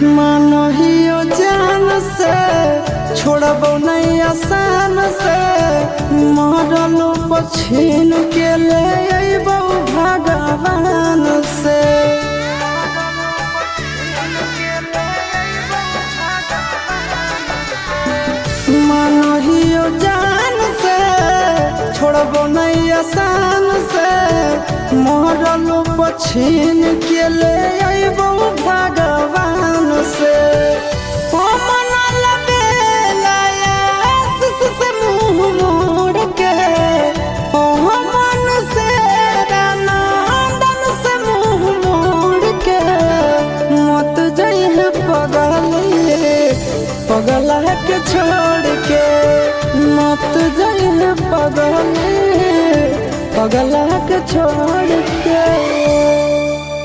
मानहियो जान से छोड़बो नहीं आसान से मरलो पछीन के ले अइबो भगवान से। मानहियो जान से छोड़बो नहीं आसान से मरलो पछीन के ले अइबो भगवान से। पगला के छोड़ के मत जाइए पगला के छोड़ के।